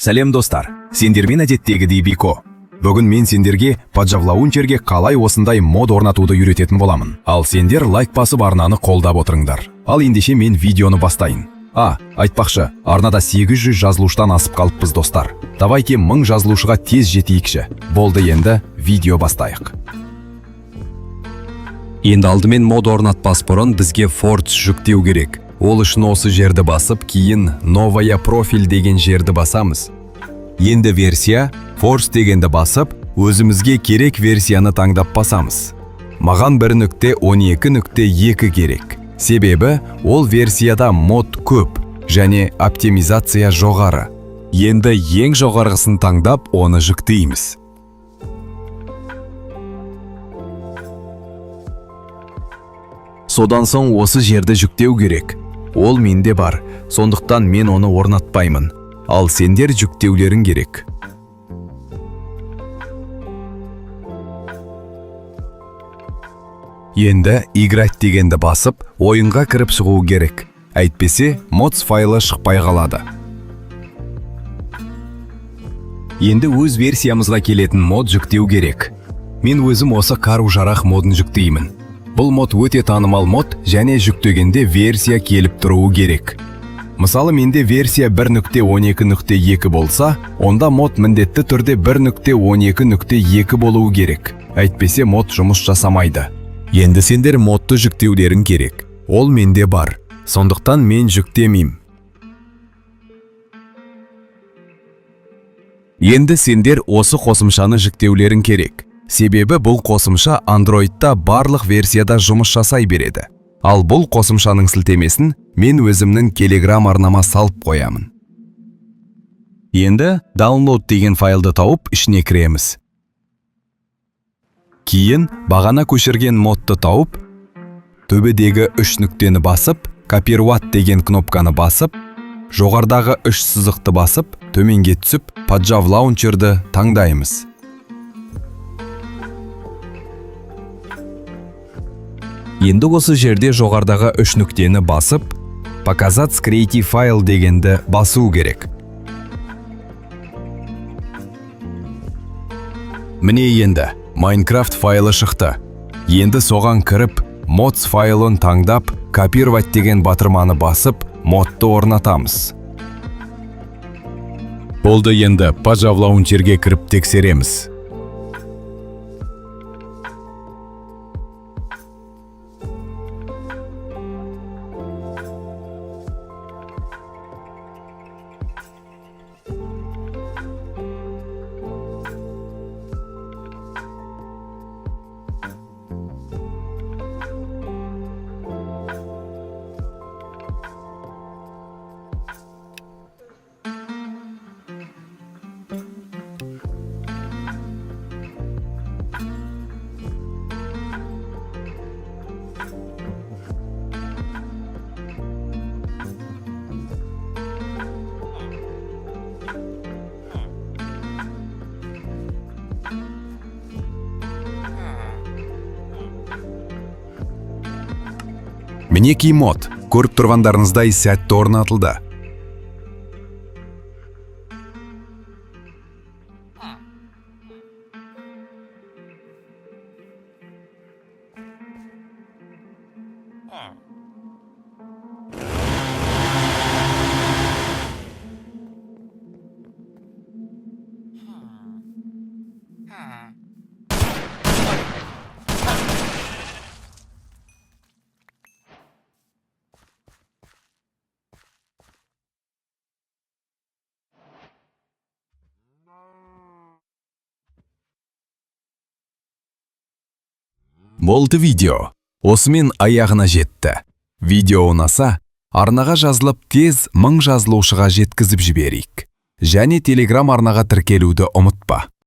Сәлем достар, сендермен әдеттегідей Бико. Бүгін мен сендерге Паджавлаунчерге қалай осындай мод орнатуды үйрететін боламын. Ал сендер лайк басып арнаны қолдап отырыңдар. Ал ендеше мен видеоны бастайын. Айтпақшы, арнада 800 жазылуштан асып қалыппыз достар. Давайте 1000 жазылушыға тез жетейікші. Болды, енді видео бастайық. Енді алдымен мод орнатпас бұрын бізге Force жүктеу керек. Ол үшін осы жерді басып, кейін Новая профиль деген жерді басамыз. Енді версия, Force дегенді басып, өзімізге керек версияны таңдап басамыз. Маған 1.12.2 керек. Себебі, ол версияда мод көп және оптимизация жоғары. Енді ең жоғарғысын таңдап, оны жүктейміз. Содан соң осы жерді жүктеу керек. Ол менде бар, сондықтан мен оны орнатпаймын. Ал сендер жүктеулерің керек. Енді играть дегенді басып, ойынға кіріп шығу керек. Әйтпесе, mods файлы шықпай қалады. Енді өз версиямызға келетін мод жүктеу керек. Мен өзім осы қару-жарақ модын жүктеймін. Бұл мод өте танымал мод, және жүктегенде версия келіп тұруы керек. Мысалы, менде версия 1.12.2 болса, онда мод міндетті түрде 1.12.2 болуы керек. Әйтпесе мод жұмыс жасамайды. Енді сендер модты жүктеулерің керек. Ол менде бар, сондықтан мен жүктемеймін. Енді сендер осы қосымшаны жүктеулерің керек. Себебі бұл қосымша Android'та барлық версияда жұмыс жасай береді. Ал бұл қосымшаның сілтемесін мен өзімнің Telegram арнама салып қоямын. Енді download деген файлды тауып ішіне кіреміз. Кейін бағана көшірген модты тауып, төбедегі 3 нүктені басып, копировать деген кнопканы басып, жоғардағы 3 сызықты басып, төменге түсіп, Паджавлаунчерді таңдаймыз. Енді осы жерде жоғардағы 3 нүктені басып, показать creative файл дегенді басу керек. Міне енді Minecraft файлы шықты. Енді соған кіріп, mods файлын таңдап, копировать деген батырманы басып, модты орнатамыз. Болды, енді Паджавлаунчерге кіріп тексереміз. Мінекей мод, көріп тұрғандарыңыздай сәтті орнатылды. Болды видео. Осымен аяғына жетті. Видео ұнаса, арнаға жазылып тез 1000 жазылушыға жеткізіп жіберейік. Және Telegram арнаға тіркелуді ұмытпа.